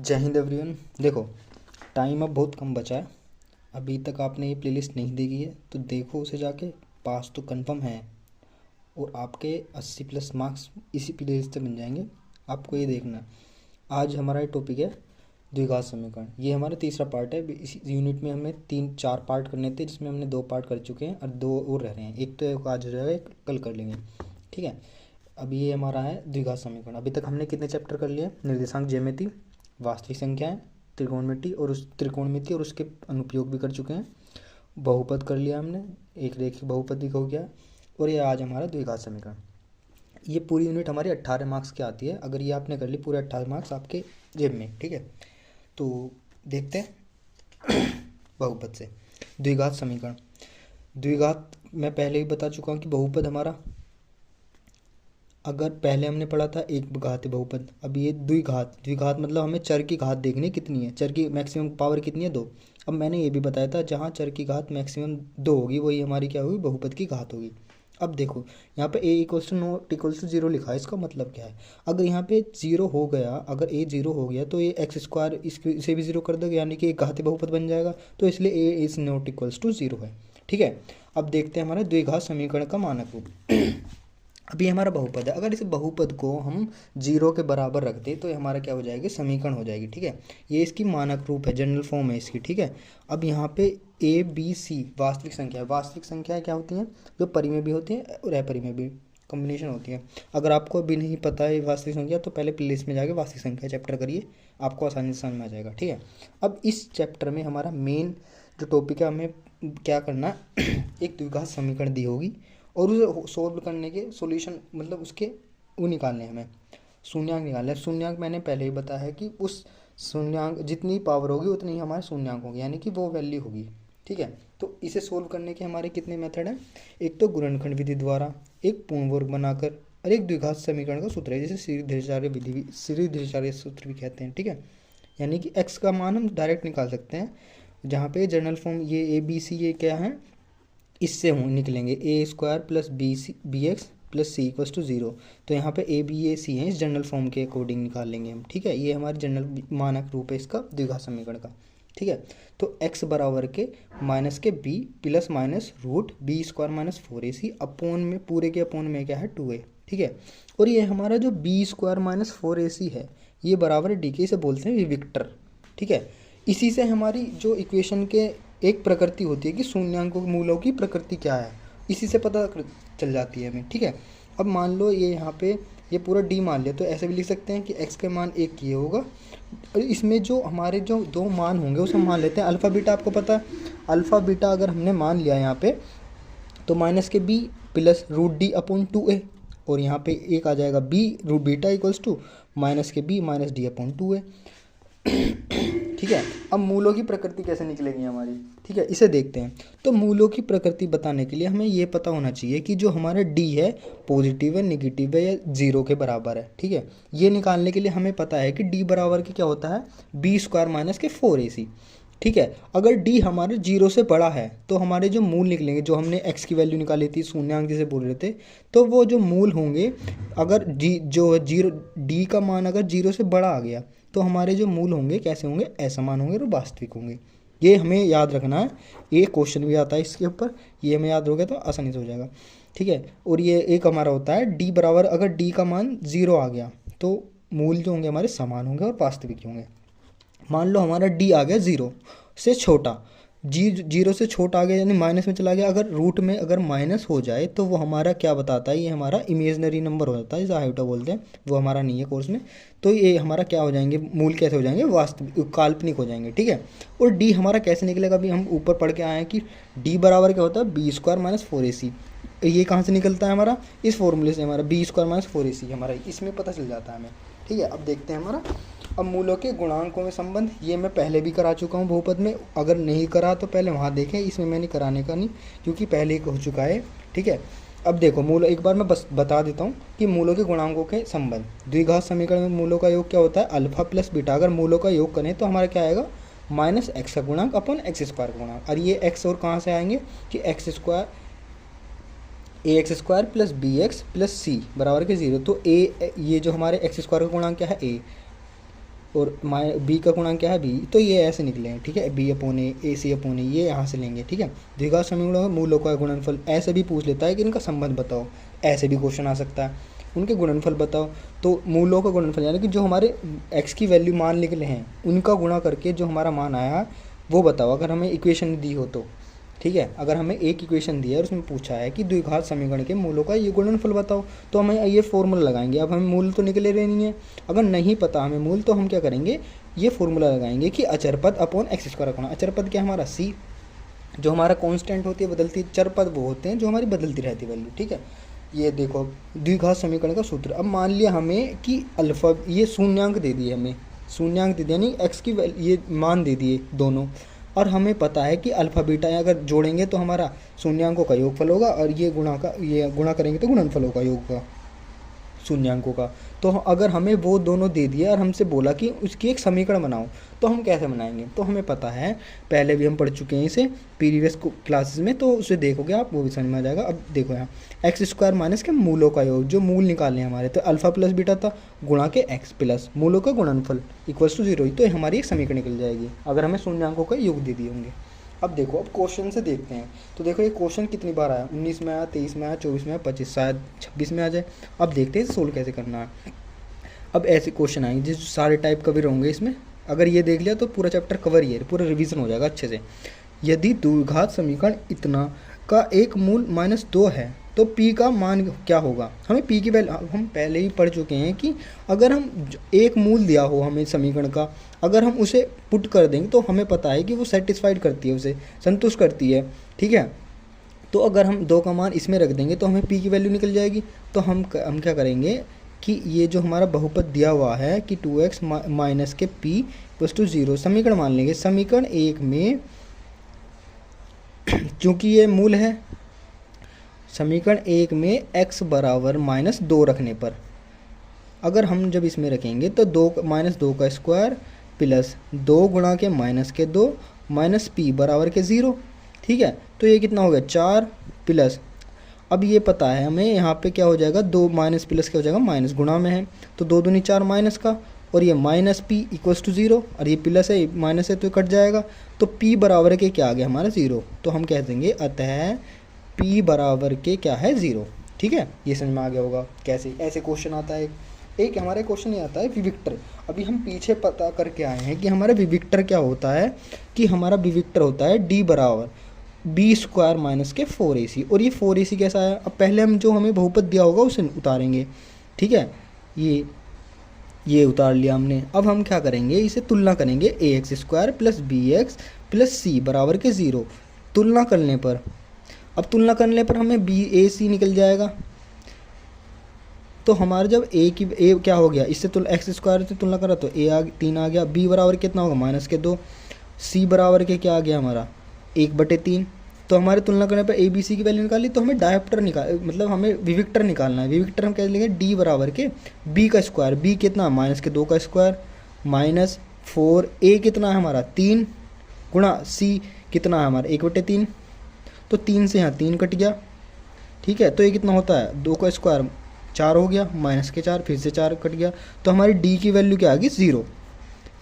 जय हिंद एवरीवन। देखो, टाइम अब बहुत कम बचा है। अभी तक आपने ये प्लेलिस्ट नहीं देखी है तो देखो उसे जाके, पास तो कंफर्म है और आपके 80 प्लस मार्क्स इसी प्लेलिस्ट से बन जाएंगे। आपको ये देखना है। आज हमारा ये टॉपिक है द्विघात समीकरण। ये हमारा तीसरा पार्ट है। इस यूनिट में हमें 3-4 पार्ट करने थे, जिसमें हमने 2 पार्ट कर चुके हैं और 2 और रह रहे हैं। एक तो आज रहेगा, एक कल कर लेंगे, ठीक है। अभी ये हमारा है द्विघात समीकरण। अभी तक हमने कितने चैप्टर कर लिए? निर्देशांक ज्यामिति, वास्तविक संख्याएं, त्रिकोणमिति और उसके अनुप्रयोग भी कर चुके हैं। बहुपद कर लिया हमने, एक रेखिक बहुपद भी हो गया। और ये आज हमारा द्विघात समीकरण। ये पूरी यूनिट हमारी 18 मार्क्स की आती है। अगर ये आपने कर ली, पूरे 18 मार्क्स आपके जेब में, ठीक है। तो देखते हैं बहुपद से द्विघात समीकरण। द्विघात मैं पहले ही बता चुका हूँ कि बहुपद हमारा, अगर पहले हमने पढ़ा था एक घात बहुपद, अब ये द्विघात मतलब हमें चर की घात देखनी कितनी है, चर की मैक्सिमम पावर कितनी है, 2। अब मैंने ये भी बताया था जहाँ चर की घात मैक्सिमम 2 होगी वही हमारी क्या होगी, बहुपद की घात होगी। अब देखो यहाँ पे a = नॉट इक्वल टू 0 लिखा है। इसका मतलब क्या है? अगर यहाँ पे 0 हो गया, अगर a 0 हो गया तो ये x² इसे भी 0 कर दोगे, यानी कि एक घाती बहुपद बन जाएगा। तो इसलिए a is not equal to 0 है, ठीक है। अब देखते हैं हमारे द्विघात समीकरण का मानक रूप। अभी हमारा बहुपद है, अगर इस बहुपद को हम 0 के बराबर रख दें तो ये हमारा क्या हो जाएगी, समीकरण हो जाएगी, ठीक है। ये इसकी मानक रूप है, जनरल फॉर्म है इसकी, ठीक है। अब यहाँ पे ए बी सी वास्तविक संख्या है। वास्तविक संख्याएं क्या होती हैं? जो परिमेय भी होती हैं और अपरिमेय भी कॉम्बिनेशन होती है। अगर आपको अभी नहीं पता है वास्तविक संख्या तो पहले प्लेलिस्ट में जाके वास्तविक संख्या चैप्टर करिए, आपको आसानी से समझ में आ जाएगा, ठीक है। अब इस चैप्टर में हमारा मेन जो टॉपिक है, हमें क्या करना है एक द्विघात समीकरण दी होगी और उसे सोल्व करने के सॉल्यूशन, मतलब उसके वो निकालने हैं, हमें शून्यांक निकालने हैं। शून्यांक मैंने पहले ही बताया है कि उस शून्यांक जितनी पावर होगी उतनी ही हमारे शून्यांक होगी, यानी कि वो वैल्यू होगी, ठीक है। तो इसे सोल्व करने के हमारे कितने मेथड हैं? एक तो गुणनखंड विधि द्वारा, एक पूर्ण वर्ग बनाकर, और एक द्विघात समीकरण का सूत्र है जिसे श्रीधराचार्य सूत्र भी कहते हैं, ठीक है। यानी कि एक्स का मान हम डायरेक्ट निकाल सकते हैं, जहाँ पे जनरल फॉर्म ये ए बी सी ये क्या है, इससे हम निकलेंगे a² + bx + c = 0। तो यहाँ पे a b a c हैं, इस जनरल फॉर्म के अकॉर्डिंग निकाल लेंगे हम, ठीक है। ये हमारे जनरल मानक रूप है इसका द्विघात समीकरण का, ठीक है। तो x बराबर के माइनस के b plus minus root b² - 4ac upon में, पूरे के अपोन में क्या है 2a, ठीक है। और ये हमारा जो b² - 4ac है ये बराबर है d के, इसे बोलते हैं विविक्टर, ठीक है। इसी से हमारी जो इक्वेशन के एक प्रकृति होती है कि शून्यांकों के मूलों की प्रकृति क्या है, इसी से पता चल जाती है हमें, ठीक है। अब मान लो ये यहाँ पे ये पूरा d मान लिया, तो ऐसे भी लिख सकते हैं कि x के मान 1 ये होगा, और इसमें जो हमारे जो 2 मान होंगे उसे हम मान लेते हैं अल्फ़ा बीटा। आपको पता है अल्फ़ा बीटा अगर हमने मान लिया यहाँ पे, तो माइनस के b plus root d upon 2a, और यहाँ पे एक आ जाएगा b रूट बीटा इक्वल्स टू माइनस के b minus d upon 2a, ठीक है। अब मूलों की प्रकृति कैसे निकलेगी हमारी, ठीक है, इसे देखते हैं। तो मूलों की प्रकृति बताने के लिए हमें ये पता होना चाहिए कि जो हमारा d है पॉजिटिव है, नेगेटिव है या 0 के बराबर है, ठीक है। ये निकालने के लिए हमें पता है कि d बराबर के क्या होता है, b² - के 4ac, ठीक है। अगर d हमारे 0 से बड़ा है तो हमारे जो मूल निकलेंगे, जो हमने x की वैल्यू निकाली थी शून्यांक जिसे बोल रहे थे, तो वो जो मूल होंगे, अगर d का मान अगर 0 से बड़ा आ गया तो हमारे जो मूल होंगे कैसे होंगे, असमान होंगे और वास्तविक होंगे। ये हमें याद रखना है, ये क्वेश्चन भी आता है इसके ऊपर, ये हमें याद हो गया तो आसानी से हो जाएगा, ठीक है। और ये एक हमारा होता है d बराबर, अगर d का मान 0 आ गया तो मूल जो होंगे हमारे समान होंगे और वास्तविक होंगे। मान लो हमारा d आ गया 0 से छोटा, 0 से छोटा आ गया यानी माइनस में चला गया। अगर रूट में अगर माइनस हो जाए तो वो हमारा क्या बताता है, ये हमारा इमेजनरी नंबर हो जाता है, जिसे आयोटा बोलते हैं, वो हमारा नहीं है कोर्स में। तो ये हमारा क्या हो जाएंगे, मूल कैसे हो जाएंगे, वास्तविक काल्पनिक हो जाएंगे, ठीक है। और d हमारा कैसे निकलेगा, अभी हम ऊपर पढ़ के आए हैं कि d बराबर क्या होता है, b² - 4ac। ये कहाँ से निकलता है हमारा, इस फॉर्मूले से, हमारा b² - 4ac हमारा इसमें पता चल जाता है हमें, ठीक है। अब देखते हैं हमारा अब मूलों के गुणांकों में संबंध, ये मैं पहले भी करा चुका हूँ बहुपद में, अगर नहीं करा तो पहले वहाँ देखें, इसमें मैंने कराने का नहीं क्योंकि पहले ही हो चुका है, ठीक है। अब देखो मूल, एक बार मैं बस बता देता हूँ कि मूलों के गुणांकों के संबंध। द्विघात समीकरण में मूलों का योग क्या होता है, अल्फा प्लस बीटा। अगर मूलों का योग करें तो हमारा क्या आएगा, -x का गुणांक अपन x² का गुणांक, और ये x और कहाँ से आएंगे कि x² ax² + bx + c बराबर के 0। तो a, ये जो हमारे x² का गुणांक क्या है a, और बी का गुणांक क्या है बी, तो ये ऐसे निकले हैं, ठीक है, बी अपॉन ए सी अपॉन ए, ये यहाँ से लेंगे, ठीक है। द्विघात समीकरणों में मूलों का गुणनफल ऐसे भी पूछ लेता है कि इनका संबंध बताओ, ऐसे भी क्वेश्चन आ सकता है, उनके गुणनफल बताओ। तो मूलों का गुणनफल यानी कि जो हमारे एक्स की वैल्यू मान निकले हैं उनका गुणा करके जो हमारा मान आया वो बताओ, अगर हमें इक्वेशन दी हो तो, ठीक है। अगर हमें एक इक्वेशन दी है और उसमें पूछा है कि द्विघात समीकरण के मूलों का ये गुणनफल बताओ, तो हमें ये फॉर्मूला लगाएंगे। अब हमें मूल तो निकले रहे नहीं है, अगर नहीं पता हमें मूल तो हम क्या करेंगे, ये फॉर्मूला लगाएंगे कि अचर पद अपॉन एक्स स्क्वायर अपॉन, अचर पद क्या हमारा सी, जो हमारा कांस्टेंट होती है बदलती, चर पद वो होते हैं जो हमारी बदलती रहती वैल्यू, ठीक है। ये देखो द्विघात समीकरण का सूत्र। अब मान लिया हमें कि अल्फा, ये शून्यांक दे दिए, हमें शून्यांक दे दिया यानी एक्स की ये मान दे दिए दोनों, और हमें पता है कि अल्फा बीटा अगर जोड़ेंगे तो हमारा शून्यांकों का योगफल होगा, और ये गुणा करेंगे तो गुणनफल होगा योग का शून्यांकों का। तो अगर हमें वो दोनों दे दिया और हमसे बोला कि उसकी एक समीकरण बनाओ, तो हम कैसे बनाएंगे, तो हमें पता है, पहले भी हम पढ़ चुके हैं इसे प्रीवियस क्लासेस में, तो उसे देखोगे आप वो भी समझ में आ जाएगा। अब देखो यहाँ एक्स स्क्वायर माइनस के मूलों का योग, जो मूल निकालने हमारे, तो अल्फा प्लस बीटा था गुणा के एक्स प्लस मूलों का गुणनफल इक्वल्स टू 0, तो हमारी एक समीकरण निकल जाएगी अगर हमें शून्यांकों का योग दे दिए होंगे। अब देखो, अब क्वेश्चन से देखते हैं, तो देखो ये क्वेश्चन कितनी बार आया, 19 में आया, 23 में आया, 24 में आया, 25, शायद 26 में आ जाए। अब देखते हैं सोल्व कैसे करना है। अब ऐसे क्वेश्चन आएंगे जिस सारे टाइप कवर होंगे इसमें, अगर ये देख लिया तो पूरा चैप्टर कवर ही है, पूरा रिवीजन हो जाएगा अच्छे से। यदि द्विघात समीकरण इतना का एक मूल -2 है तो p का मान क्या होगा। हमें p की वैल्यू हम पहले ही पढ़ चुके हैं कि अगर हम एक मूल दिया हो हमें समीकरण का, अगर हम उसे पुट कर देंगे तो हमें पता है कि वो सेटिस्फाइड करती है, उसे संतुष्ट करती है, ठीक है। तो अगर हम 2 का मान इसमें रख देंगे तो हमें p की वैल्यू निकल जाएगी। तो हम क्या करेंगे कि ये जो हमारा बहुपद दिया हुआ है कि 2x माइनस के p = 0 समीकरण मान लेंगे। समीकरण 1 में चूँकि ये मूल है, समीकरण 1 में x बराबर -2 रखने पर, अगर हम जब इसमें रखेंगे तो 2 का स्क्वायर प्लस 2 गुणा के -2 माइनस p बराबर के 0, ठीक है। तो ये कितना हो गया 4 प्लस, अब ये पता है हमें यहाँ पे क्या हो जाएगा, 2 माइनस प्लस क्या हो जाएगा, माइनस गुणा में है तो 2 दूनी 4 माइनस का, और ये -p = 0, और ये प्लस है माइनस है तो कट जाएगा, तो p बराबर के क्या आ गया हमारा 0। तो हम कह देंगे अतः p बराबर के क्या है 0, ठीक है। ये समझ में आ गया होगा कैसे ऐसे क्वेश्चन आता है। एक हमारे क्वेश्चन ये आता है विविक्टर। अभी हम पीछे पता करके आए हैं कि हमारा विविक्टर क्या होता है, कि हमारा विविक्टर होता है d बराबर b² माइनस के 4ac, और ये 4ac कैसा है, अब पहले हम जो हमें बहुपद दिया होगा उसे उतारेंगे, ठीक है। ये उतार लिया हमने। अब हम क्या करेंगे, इसे तुलना करेंगे ax² plus bx plus c बराबर के 0। तुलना करने पर, अब तुलना करने पर हमें bac निकल जाएगा, तो हमारा जब a क्या हो गया, इससे x² से तुलना करा तो a 3 आ गया, b बराबर कितना होगा -2, c बराबर के क्या आ गया हमारा 1/3। तो हमारे तुलना करने पर ABC की वैल्यू निकाली, तो हमें डायोप्टर मतलब हमें विविक्टर निकालना है। विविक्टर हम क्या लेंगे, d बराबर के b का स्क्वायर, b कितना -2 का स्क्वायर माइनस 4, a कितना है हमारा 3 गुणा c कितना है हमारा 1/3, तो 3 से यहाँ 3 कट गया, ठीक है। तो ये कितना होता है 2 का स्क्वायर 4 हो गया, माइनस के 4 फिर से 4 कट गया, तो हमारी d की वैल्यू क्या आ गई 0।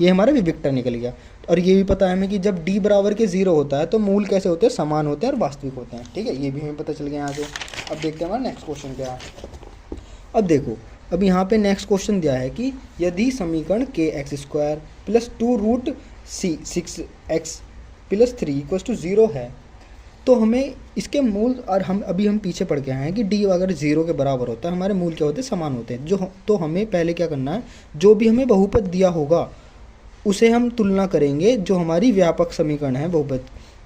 ये हमारा विविक्टर निकल गया। और ये भी पता है हमें कि जब d बराबर के 0 होता है तो मूल कैसे होते हैं, समान होते हैं और वास्तविक होते हैं, ठीक है। ये भी हमें पता चल गया यहाँ से। अब देखते हैं हमारा नेक्स्ट क्वेश्चन क्या है। अब देखो, अब यहाँ पे नेक्स्ट क्वेश्चन दिया है कि यदि समीकरण kx² प्लस 2√6x प्लस 3 = 0 है, तो हमें इसके मूल, और हम पीछे पढ़ के आए हैं कि d अगर 0 के बराबर होता है हमारे मूल क्या होते हैं, समान होते हैं। तो हमें पहले क्या करना है, जो भी हमें बहुपद दिया होगा उसे हम तुलना करेंगे जो हमारी व्यापक समीकरण है बहुपद,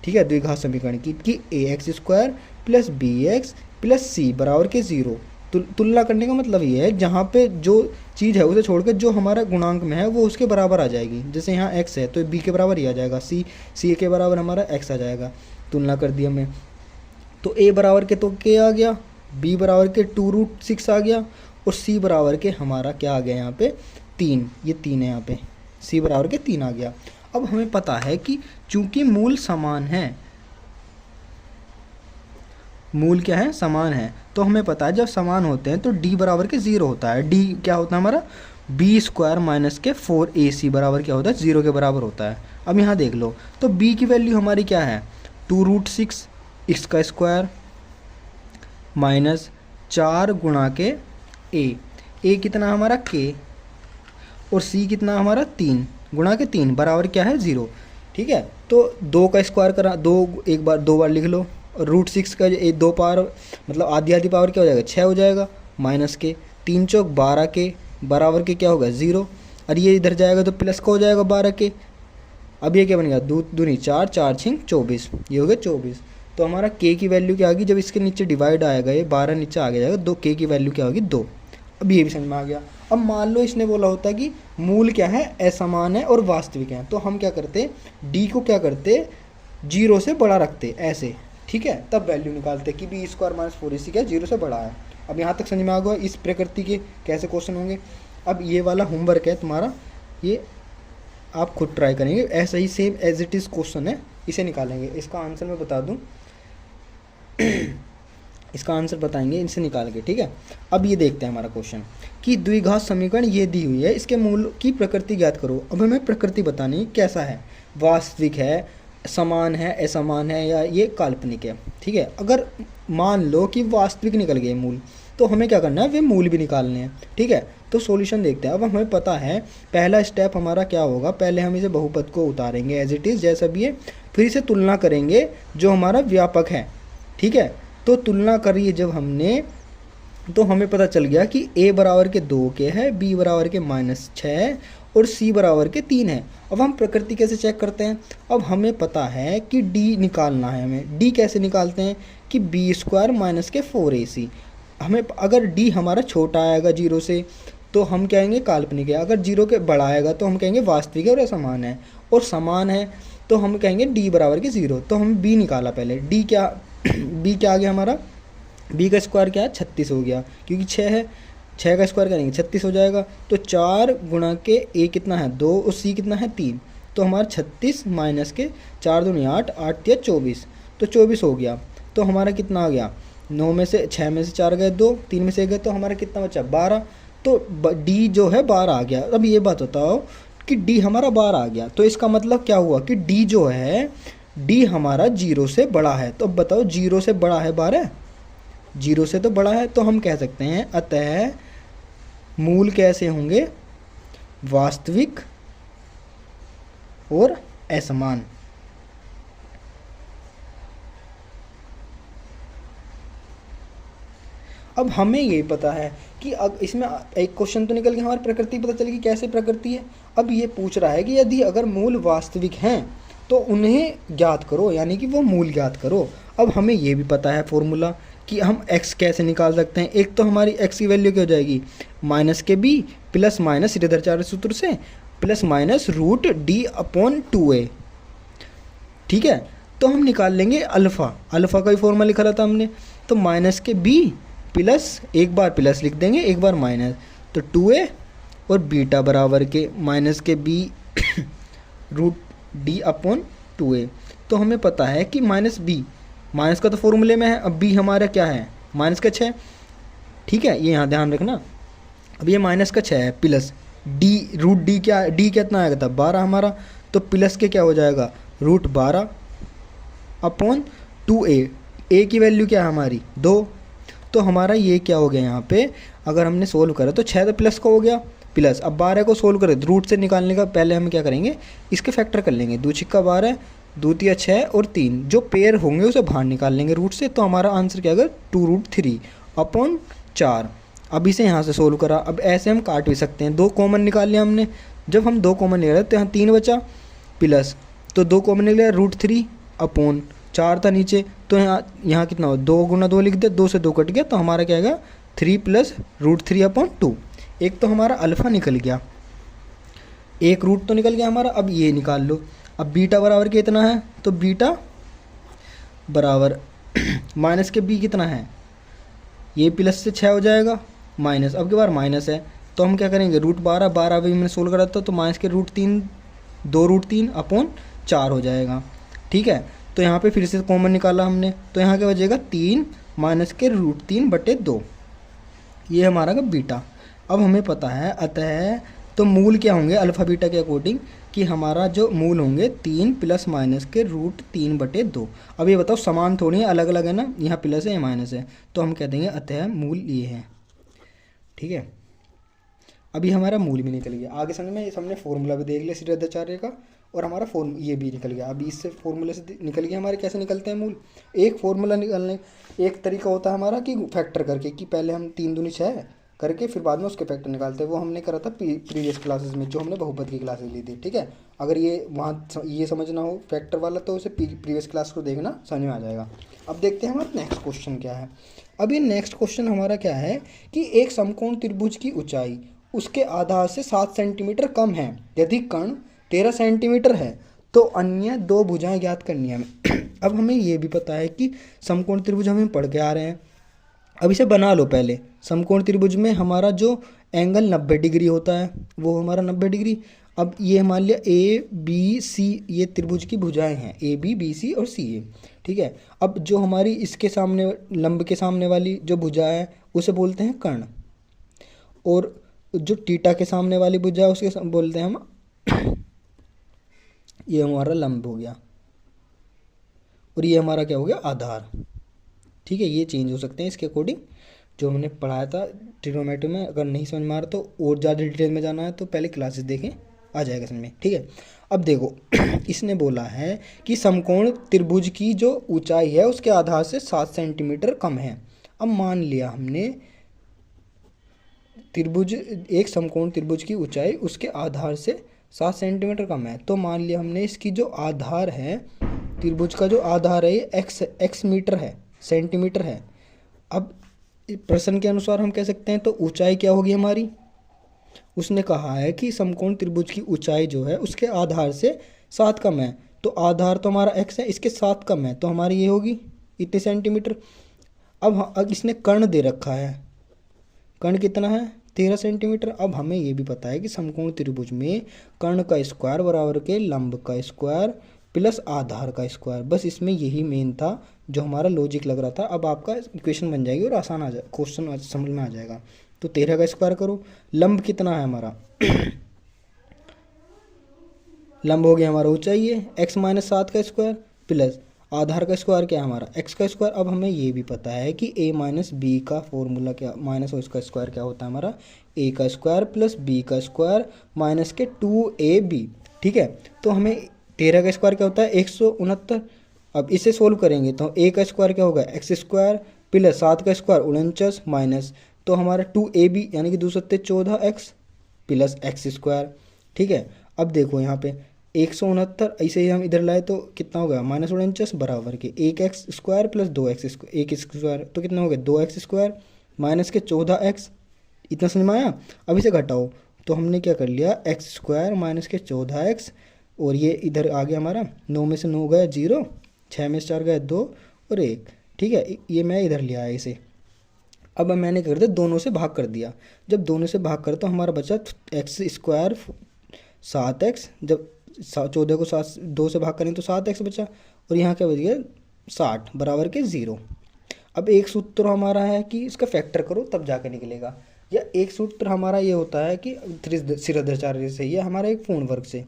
ठीक है, द्विघात समीकरण की, कि ax² plus bx plus c बराबर के 0। तुलना करने का मतलब ये है जहाँ पे जो चीज़ है उसे छोड़कर जो हमारा गुणांक में है वो उसके बराबर आ जाएगी। जैसे यहाँ x है तो b के बराबर ही आ जाएगा, c के बराबर हमारा x आ जाएगा। तुलना कर दी हमने, तो a बराबर के तो k आ गया, b बराबर के 2√6 आ गया, और c बराबर के हमारा क्या आ गया यहाँ पे 3, ये 3 है यहाँ पे, c बराबर के 3 आ गया। अब हमें पता है कि चूंकि मूल समान है, मूल क्या है, समान है, तो हमें पता है जब समान होते हैं तो d बराबर के 0 होता है। d क्या होता है हमारा बी स्क्वायर माइनस के 4ac बराबर क्या होता है, 0 के बराबर होता है। अब यहाँ देख लो, तो b की वैल्यू हमारी क्या है, 2√6 इसका स्क्वायर माइनस 4 गुणा के a कितना हमारा k और c कितना हमारा 3 गुणा के 3 बराबर क्या है 0। ठीक है, तो 2 का स्क्वायर करा, 2 बार लिख लो, और √6 का दो पावर मतलब आधी आधी पावर क्या हो जाएगा 6 हो जाएगा, माइनस के 3 चौक 12 के बराबर के क्या होगा 0, और ये इधर जाएगा तो प्लस का हो जाएगा 12 के। अब ये क्या बनेगा, दूनी 4 4 6 24, ये हो गया 24। तो हमारा k की वैल्यू क्या होगी, जब इसके नीचे डिवाइड आएगा, ये 12 नीचे आ जाएगा, 2 k की वैल्यू क्या होगी 2। अब ये भी समझ में आ गया। अब मान लो इसने बोला होता कि मूल क्या है, असमान है और वास्तविक है, तो हम क्या करते, d को क्या करते 0 से बड़ा रखते ऐसे। ठीक है, तब वैल्यू निकालते कि बी स्क्वायर माइनस 4ac क्या 0 से बड़ा है। अब यहाँ तक समझ में आ गया इस प्रकृति के कैसे क्वेश्चन होंगे। अब ये वाला होमवर्क है तुम्हारा, ये आप खुद ट्राई करेंगे, ऐसा ही same as it is question है, इसे निकालेंगे। इसका आंसर मैं बता दूं इसका आंसर बताएंगे इनसे निकाल के। ठीक है, अब ये देखते हैं हमारा क्वेश्चन कि द्विघात समीकरण ये दी हुई है, इसके मूल की प्रकृति ज्ञात करो। अब हमें प्रकृति बतानी कैसा है, वास्तविक है, समान है, असमान है, या ये काल्पनिक है। ठीक है, अगर मान लो कि वास्तविक निकल गए मूल, तो हमें क्या करना है, वे मूल भी निकालने हैं। ठीक है, तो सॉल्यूशन देखते हैं। अब हमें पता है पहला स्टेप हमारा क्या होगा, पहले हम इसे बहुपद को उतारेंगे एज इट इज़ जैसा भी है, फिर इसे तुलना करेंगे जो हमारा व्यापक है। ठीक है, तो तुलना करिए जब हमने, तो हमें पता चल गया कि a बराबर के 2 के है, b बराबर के -6 और c बराबर के 3 है। अब हम प्रकृति कैसे चेक करते हैं, अब हमें पता है कि d निकालना है हमें। d कैसे निकालते हैं कि b स्क्वायर माइनस के 4ac। हमें अगर d हमारा छोटा आएगा 0 से तो हम कहेंगे काल्पनिक है, अगर 0 के बड़ा आएगा तो हम कहेंगे वास्तविक है और असमान है, और समान है तो हम कहेंगे d बराबर के 0। तो हम b निकाला पहले, b क्या आ गया हमारा, b का स्क्वायर क्या है 36 हो गया, क्योंकि 6 है, 6 का स्क्वायर करेंगे 36 हो जाएगा। तो 4 गुणा के a कितना है 2 और c कितना है 3, तो हमारा 36 माइनस के 4 दूनी 8, 8 या 24, तो 24 हो गया। तो हमारा कितना आ गया, 9 में से 6 में से 4 गए 2, 3 में से 1 गए, तो हमारा कितना बचा 12। तो d जो है 12 आ गया। अब ये बात बताओ कि d हमारा 12 आ गया, तो इसका मतलब क्या हुआ कि d जो है, d हमारा 0 से बड़ा है। तो अब बताओ 0 से बड़ा है 12, 0 से तो बड़ा है, तो हम कह सकते हैं अतः मूल कैसे होंगे, वास्तविक और असमान। अब हमें ये पता है कि अब इसमें एक क्वेश्चन तो निकल गया, हमारी प्रकृति पता चली कि कैसे प्रकृति है। अब ये पूछ रहा है कि यदि अगर मूल वास्तविक हैं तो उन्हें ज्ञात करो, यानी कि वो मूल ज्ञात करो। अब हमें ये भी पता है फॉर्मूला कि हम x कैसे निकाल सकते हैं। एक तो हमारी x की वैल्यू क्या हो जाएगी, माइनस के b प्लस माइनस इधर चार सूत्र से प्लस माइनस √d/2a। ठीक है, तो हम निकाल लेंगे अल्फ़ा, अल्फ़ा का भी फॉर्मूला लिखा था हमने, तो माइनस के b प्लस, एक बार प्लस लिख देंगे एक बार माइनस, तो 2a और बीटा बराबर के माइनस के b √d/2a। तो हमें पता है कि माइनस b, माइनस का तो फॉर्मूले में है, अब b हमारा क्या है माइनस का 6। ठीक है, ये यहाँ ध्यान रखना। अब ये माइनस का 6 है प्लस d, √d क्या, d कितना आएगा था 12 हमारा, तो प्लस के क्या हो जाएगा √12/2a। a की वैल्यू क्या है हमारी 2, तो हमारा ये क्या हो गया यहाँ पे, अगर हमने सोल्व करा तो 6 तो प्लस का हो गया प्लस। अब 12 को सोल्व करें रूट से निकालने का पहले हम क्या करेंगे, इसके फैक्टर कर लेंगे, 2 छिक्का 12, 2 तिया 6 और 3 जो पेयर होंगे उसे बाहर निकाल लेंगे रूट से। तो हमारा आंसर क्या होगा 2√3/4। अब इसे यहाँ से सोल्व करा, अब ऐसे हम काट भी सकते हैं, 2 कॉमन निकाल लिया हमने। जब हम 2 कॉमन निकाले तो यहाँ 3 बचा प्लस, तो 2 कॉमन निकला √3/4 था नीचे, तो यहाँ कितना हो 2 गुना 2 लिख दिया, 2 से 2 कट गया, तो हमारा क्या आएगा 3 + √3/2। एक तो हमारा अल्फ़ा निकल गया, एक रूट तो निकल गया हमारा। अब ये निकाल लो, अब बीटा बराबर कितना है, तो बीटा बराबर माइनस के b कितना है, ये प्लस से 6 हो जाएगा माइनस, अब के बार माइनस है तो हम क्या करेंगे √12 भी मैंने सोल्व करा था, तो माइनस के √3 2√3/4 हो जाएगा। ठीक है, तो यहाँ पे फिर से कॉमन निकाला हमने, तो यहाँ क्या बचेगा 3 माइनस के √3/2, ये हमारा का बीटा। अब हमें पता है अतः तो मूल क्या होंगे अल्फ़ा बीटा के अकॉर्डिंग कि हमारा जो मूल होंगे 3 प्लस माइनस के रूट 3/2। अब ये बताओ समान थोड़ी है, अलग अलग है ना, यहाँ प्लस है यहाँ माइनस है, तो हम कह देंगे अतः मूल ये है। ठीक है, अभी हमारा मूल भी निकल गया। आगे समझ में इस हमने फॉर्मूला भी देख लिया श्रीरद्धाचार्य का, और हमारा ये भी निकल गया। अभी इससे फॉर्मूले से निकल गया हमारे कैसे निकलते हैं मूल। एक फॉर्मूला निकालने, एक तरीका होता है हमारा कि फैक्टर करके, कि पहले हम 3 दूनी 6 करके फिर बाद में उसके फैक्टर निकालते हैं। वो हमने करा था प्रीवियस क्लासेस में, जो हमने बहुपद की क्लासेस ली थी। ठीक है, अगर ये वहाँ ये समझना हो फैक्टर वाला तो उसे प्रीवियस क्लास को देखना, समझ में आ जाएगा। अब देखते हैं हमारा नेक्स्ट क्वेश्चन क्या है। अब ये नेक्स्ट क्वेश्चन हमारा क्या है कि एक समकोण त्रिभुज की ऊंचाई उसके आधार से 7 सेंटीमीटर कम है यदि कर्ण 13 सेंटीमीटर है तो अन्य 2 भुजाएं ज्ञात करनी है हमें। अब हमें ये भी पता है कि समकोण त्रिभुज हमें पढ़ के आ रहे हैं। अब इसे बना लो पहले। समकोण त्रिभुज में हमारा जो एंगल 90 डिग्री होता है वो हमारा 90 डिग्री। अब ये मान लिया ए बी सी, ये त्रिभुज की भुजाएं हैं ए बी बी सी और सी ए। ठीक है, अब जो हमारी इसके सामने लंब के सामने वाली जो भुजा है उसे बोलते हैं कर्ण, और जो टीटा के सामने वाली भुजा है उसके बोलते हैं हम ये हमारा लंब हो गया, और ये हमारा क्या हो गया आधार। ठीक है, ये चेंज हो सकते हैं इसके अकॉर्डिंग जो हमने पढ़ाया था ट्रिग्नोमेट्री में। अगर नहीं समझ में आ रहा तो और ज़्यादा डिटेल में जाना है तो पहले क्लासेस देखें, आ जाएगा समझ में। ठीक है, अब देखो इसने बोला है कि समकोण त्रिभुज की जो ऊंचाई है उसके आधार से 7 सेंटीमीटर कम है। अब मान लिया हमने त्रिभुज, एक समकोण त्रिभुज की ऊंचाई उसके आधार से 7 सेंटीमीटर कम है, तो मान लिया हमने इसकी जो आधार है, त्रिभुज का जो आधार है ये एक्स मीटर है, सेंटीमीटर है। अब प्रश्न के अनुसार हम कह सकते हैं तो ऊंचाई क्या होगी हमारी, उसने कहा है कि समकोण त्रिभुज की ऊंचाई जो है उसके आधार से 7 कम है, तो आधार तो हमारा x है, इसके 7 कम है तो हमारी ये होगी इतने सेंटीमीटर। अब इसने कर्ण दे रखा है, कर्ण कितना है 13 सेंटीमीटर। अब हमें ये भी पता है कि समकोण त्रिभुज में कर्ण का स्क्वायर बराबर के लंब का स्क्वायर प्लस आधार का स्क्वायर। बस इसमें यही मेन था जो हमारा लॉजिक लग रहा था। अब आपका इक्वेशन बन जाएगी और आसान आ जाए, क्वेश्चन समझ में आ जाएगा। तो 13 का स्क्वायर करो, लंब कितना है हमारा लंब हो गया हमारा ऊंचाई है x माइनस 7 का स्क्वायर प्लस आधार का स्क्वायर क्या है हमारा x का स्क्वायर। अब हमें ये भी पता है कि a माइनस बी का फॉर्मूला क्या, माइनस और इसका स्क्वायर क्या होता है हमारा a का स्क्वायर प्लस b का स्क्वायर माइनस के 2ab। ठीक है, तो हमें 13 का स्क्वायर क्या होता है 169। अब इसे सोल्व करेंगे तो a का स्क्वायर क्या होगा एक्स स्क्वायर प्लस 7 का स्क्वायर 49 माइनस तो हमारा 2ab यानी कि 2 सत्ते 14x प्लस एक्स स्क्वायर। ठीक है, अब देखो यहाँ पे 169 ऐसे ही हम इधर लाए तो कितना होगा माइनस 49 बराबर के 1x square plus 2x square, 1 square तो कितना हो गया 2x स्क्वायर माइनस के 14x। इतना समझ में आया। अब इसे घटाओ तो हमने क्या कर लिया एक्स स्क्वायर माइनस के 14x, और ये इधर आ गया हमारा 9 में से 9 गया 0, 6 में से 4 गया 2 और 1। ठीक है, ये मैं इधर लिया है इसे। अब मैंने क्या कर दिया दोनों से भाग कर दिया, जब दोनों से भाग कर तो हमारा बचा एक्स स्क्वायर 7x, जब 14 को 2 से भाग करें तो 7x बचा, और यहाँ क्या बच गया 60 बराबर के 0। अब एक सूत्र हमारा है कि इसका फैक्टर करो तब जाके निकलेगा, या एक सूत्र हमारा ये होता है कि श्रीरद्धाचार्य से या हमारा एक पूर्ण वर्ग से,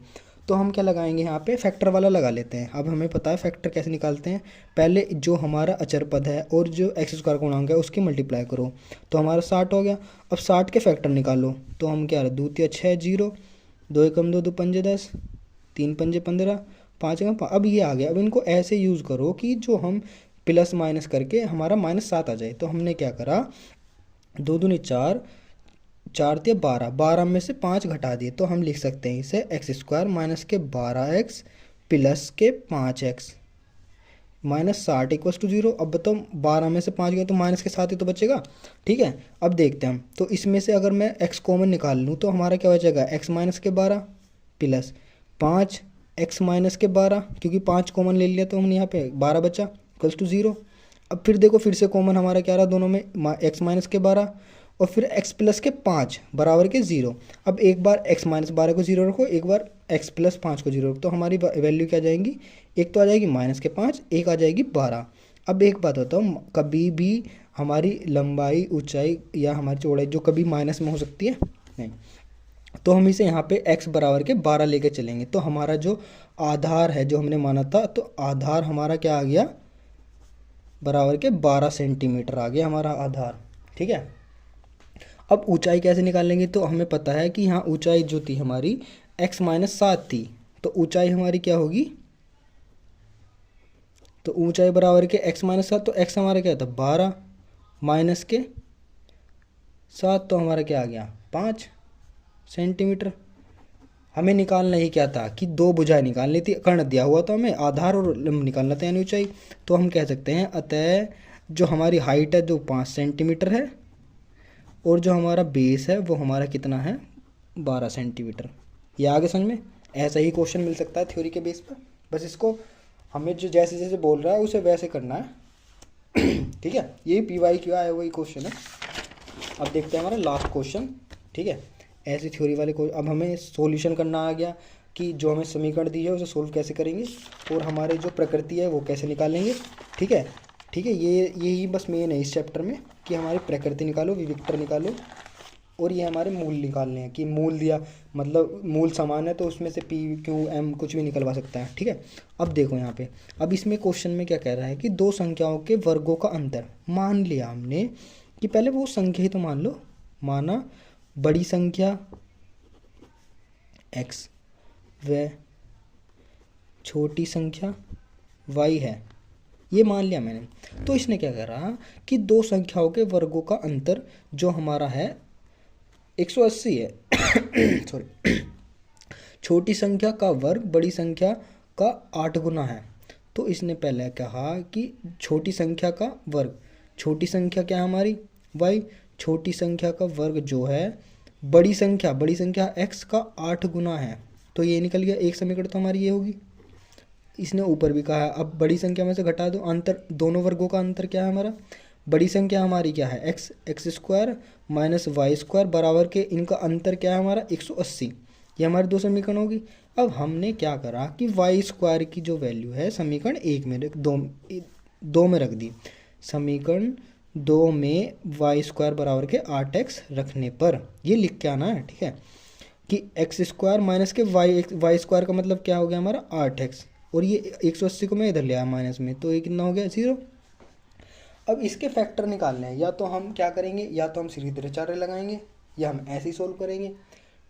तो हम क्या लगाएंगे यहाँ पे फैक्टर वाला लगा लेते हैं। अब हमें पता है फैक्टर कैसे निकालते हैं, पहले जो हमारा अचर पद है और जो एक्स स्क्वायर गुणांक है उसकी मल्टीप्लाई करो तो हमारा 60 हो गया। अब 60 के फैक्टर निकालो तो हम क्या रहे 2 × 6 0, 2 एकम 2 2 पंजे 10, 3 पंजे 15, 5 एकम 5। अब ये आ गया। अब इनको ऐसे यूज़ करो कि जो हम प्लस माइनस करके हमारा -7 आ जाए। तो हमने क्या करा 2 दूनी 4, 4 × 12, 12 में से 5 घटा दिए तो हम लिख सकते हैं इसे एक्स स्क्वायर माइनस के 12x प्लस के 5x माइनस 60 = 0। अब बताओ 12 में से 5 गया तो माइनस के 7 ही तो बचेगा। ठीक है, अब देखते हैं हम, तो इसमें से अगर मैं x कॉमन निकाल लूँ तो हमारा क्या बचेगा x माइनस के 12 प्लस 5 x माइनस के 12, क्योंकि 5 कॉमन ले लिया तो हमने यहाँ पे 12 बचा = 0। अब फिर देखो फिर से कॉमन हमारा क्या रहा दोनों में x माइनस के 12 और फिर x प्लस के 5 बराबर के 0। अब एक बार x माइनस 12 को 0 रखो, एक बार x प्लस 5 को 0 रखो, तो हमारी वैल्यू क्या जाएंगी, एक तो आ जाएगी -5, एक आ जाएगी 12। अब एक बात बताओ, कभी भी हमारी लंबाई, ऊंचाई या हमारी चौड़ाई जो कभी माइनस में हो सकती है नहीं, तो हम इसे यहाँ पे x बराबर के 12 लेके चलेंगे। तो हमारा जो आधार है जो हमने माना था, तो आधार हमारा क्या आ गया, बराबर के 12 सेंटीमीटर आ गया हमारा आधार। ठीक है, अब ऊंचाई कैसे निकालेंगे, तो हमें पता है कि यहाँ ऊंचाई जो थी हमारी x-7 थी, तो ऊंचाई हमारी क्या होगी, तो ऊंचाई बराबर के x-7, तो x हमारा क्या था 12 माइनस के 7, तो हमारा क्या आ गया 5 सेंटीमीटर। हमें निकालना ही क्या था कि दो भुजाएं निकालनी थी, कर्ण दिया हुआ था हमें, आधार और लंब निकालना था यानी ऊंचाई। तो हम कह सकते हैं अतः जो हमारी हाइट है जो 5 सेंटीमीटर है, और जो हमारा बेस है वो हमारा कितना है 12 सेंटीमीटर। ये आगे समझ में, ऐसा ही क्वेश्चन मिल सकता है थ्योरी के बेस पर, बस इसको हमें जो जैसे जैसे बोल रहा है उसे वैसे करना है। ठीक है, यही PYQ आया वही क्वेश्चन है। अब देखते हैं हमारा लास्ट क्वेश्चन। ठीक है, ऐसी थ्योरी वाले को अब हमें सॉल्यूशन करना आ गया कि जो हमें समीकरण दी है उसे सोल्व कैसे करेंगे, और हमारे जो प्रकृति है वो कैसे निकालेंगे। ठीक है, ठीक है, यही बस मेन है इस चैप्टर में कि हमारी प्रकृति निकालो, विविक्टर निकालो, और ये हमारे मूल निकालने हैं कि मूल दिया मतलब मूल समान है तो उसमें से PQM कुछ भी निकलवा सकता है। ठीक है, अब देखो यहाँ पे, अब इसमें क्वेश्चन में क्या कह रहा है कि दो संख्याओं के वर्गों का अंतर मान लिया हमने कि पहले वो संख्या ही तो मान लो, माना बड़ी संख्या x व छोटी संख्या y है, ये मान लिया मैंने। तो इसने क्या करा कि दो संख्याओं के वर्गों का अंतर जो हमारा है 180 है सॉरी, छोटी संख्या का वर्ग बड़ी संख्या का 8 गुना है। तो इसने पहले कहा कि छोटी संख्या का वर्ग, छोटी संख्या क्या है हमारी y, छोटी संख्या का वर्ग जो है बड़ी संख्या x का 8 गुना है। तो ये निकल गया, एक समीकरण तो हमारी ये होगी। इसने ऊपर भी कहा है, अब बड़ी संख्या में से घटा दो, अंतर दोनों वर्गों का अंतर क्या है हमारा, बड़ी संख्या हमारी क्या है x² माइनस y² बराबर के इनका अंतर क्या है हमारा 180। ये हमारी दो समीकरण होगी। अब हमने क्या करा कि y² की जो वैल्यू है समीकरण 1 में दो में रख दी, समीकरण 2 में y² बराबर के 8x रखने पर ये लिख के आना है। ठीक है, कि x² माइनस के y² का मतलब क्या हो गया हमारा 8x, और ये 180 को मैं इधर ले आया माइनस में, तो ये कितना हो गया 0। अब इसके फैक्टर निकालने हैं, या तो हम क्या करेंगे, या तो हम श्रीधराचार्य लगाएंगे या हम ऐसे ही सोल्व करेंगे।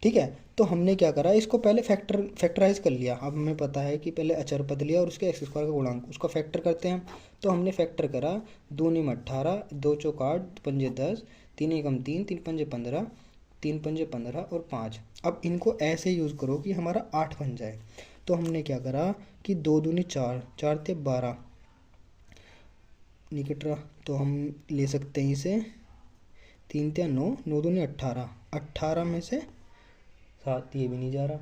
ठीक है, तो हमने क्या करा, इसको पहले फैक्टराइज कर लिया। अब हमें पता है कि पहले अचर पद लिया और उसके x² का गुणांक, उसका फैक्टर करते हैं। तो हमने फैक्टर करा 2 × 18, 2 × 8, 2 × 10, 3 × 3, 3 × 15, 3 × 15 और 5। अब इनको ऐसे यूज़ करो कि हमारा 8 बन जाए। तो हमने क्या करा कि 2 दूनी 4, 4 × 12 निकट रहा, तो हम ले सकते हैं इसे 3 × 9, 9 दूनी 18, 18 में से 7 ये भी नहीं जा रहा,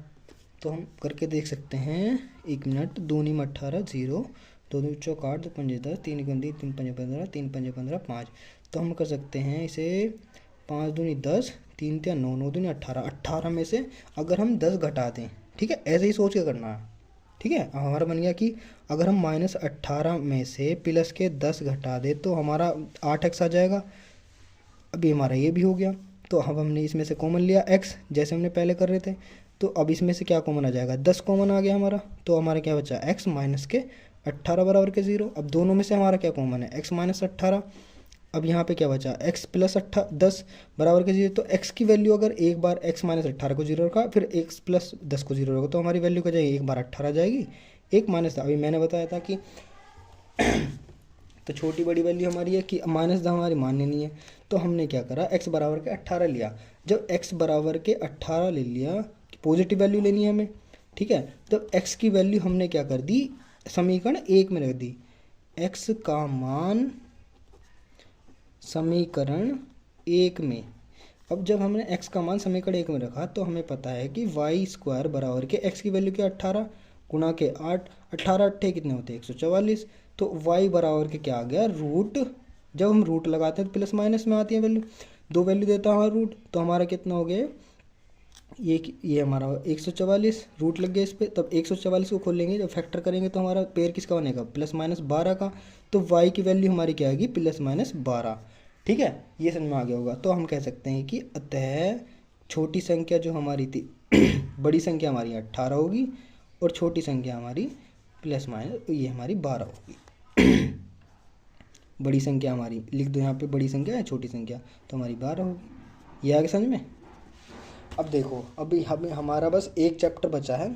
तो हम करके देख सकते हैं। 1 मिनट, 2 × 18 0, 2 दूनी 4 8, 2 × 5 10, 3 × 3 3 × 5 15, 3 × 5 15 5। तो हम कर सकते हैं इसे 5 दूनी 10, 3 × 9, 9 दूनी 18, 18 में से अगर हम 10 घटा दें। ठीक है, ऐसे ही सोच के करना है। ठीक है, हमारा बन गया कि अगर हम -18 में से प्लस के 10 घटा दे तो हमारा 8x आ जाएगा। अभी हमारा ये भी हो गया, तो अब हमने इसमें से कॉमन लिया x, जैसे हमने पहले कर रहे थे। तो अब इसमें से क्या कॉमन आ जाएगा, 10 कॉमन आ गया हमारा, तो हमारा क्या बचा x माइनस के 18 बराबर के 0। अब दोनों में से हमारा क्या कॉमन है, x माइनस 18। अब यहाँ पे क्या बचा, x प्लस 10 बराबर के 0। तो x की वैल्यू अगर एक बार x माइनस 18 को 0 रखा, फिर x प्लस 10 को 0 रखा, तो हमारी वैल्यू क्या जाएगी, एक बार 18 जाएगी, एक माइनस। अभी मैंने बताया था कि तो छोटी बड़ी वैल्यू हमारी है कि माइनस हमारी मान्य नहीं है। तो हमने क्या करा, x बराबर के 18 लिया। जब x बराबर के 18 ले लिया, पॉजिटिव वैल्यू लेनी है हमें। ठीक है, तब x की वैल्यू हमने क्या कर दी, समीकरण 1 में रख दी, x का मान समीकरण 1 में। अब जब हमने x का मान समीकरण 1 में रखा तो हमें पता है कि y² बराबर के x की वैल्यू क्या 18 गुना के 8, 18 8 कितने होते हैं 144। तो y बराबर के क्या आ गया रूट, जब हम रूट लगाते हैं तो प्लस माइनस में आती है वैल्यू, दो वैल्यू देता है हमारा रूट, तो हमारा कितना हो गया ये हमारा 144 रूट लग गया इस पर। तब 144 को खोल लेंगे, जब फैक्टर करेंगे तो हमारा पेयर किसका बनेगा, +-12 का। तो y की वैल्यू हमारी क्या आएगी, +-12। ठीक है, ये समझ में आ गया होगा। तो हम कह सकते हैं कि अतः छोटी संख्या जो हमारी थी बड़ी संख्या हमारी 18 होगी और छोटी संख्या हमारी प्लस माइनस ये हमारी 12 होगी। बड़ी संख्या हमारी लिख दो यहाँ पे, बड़ी संख्या है छोटी संख्या, तो हमारी 12 होगी। ये आ गया समझ में। अब देखो अभी हमें हमारा बस एक चैप्टर बचा है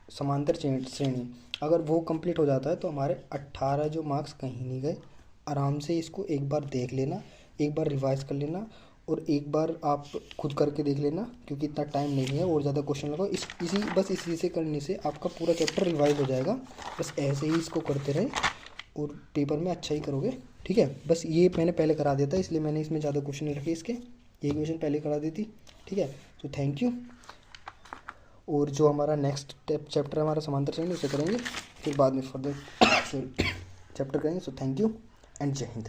समांतर श्रेणी, अगर वो कंप्लीट हो जाता है तो हमारे 18 जो मार्क्स कहीं नहीं गए। आराम से इसको एक बार देख लेना, एक बार रिवाइज कर लेना और एक बार आप खुद करके देख लेना, क्योंकि इतना टाइम नहीं है और ज़्यादा क्वेश्चन लगाओ। इसी से करने से आपका पूरा चैप्टर रिवाइज हो जाएगा। बस ऐसे ही इसको करते रहें और पेपर में अच्छा ही करोगे, ठीक है। बस ये मैंने पहले करा दिया था, इसलिए मैंने इसमें ज़्यादा क्वेश्चन नहीं रखे, इसके ये क्वेश्चन पहले करा दी थी, ठीक है। तो थैंक यू। और जो हमारा नेक्स्ट चैप्टर हमारा समांतर श्रेणी उसे करेंगे फिर बाद में फर्दर चैप्टर करेंगे। सो थैंक यू एंड जय हिंद।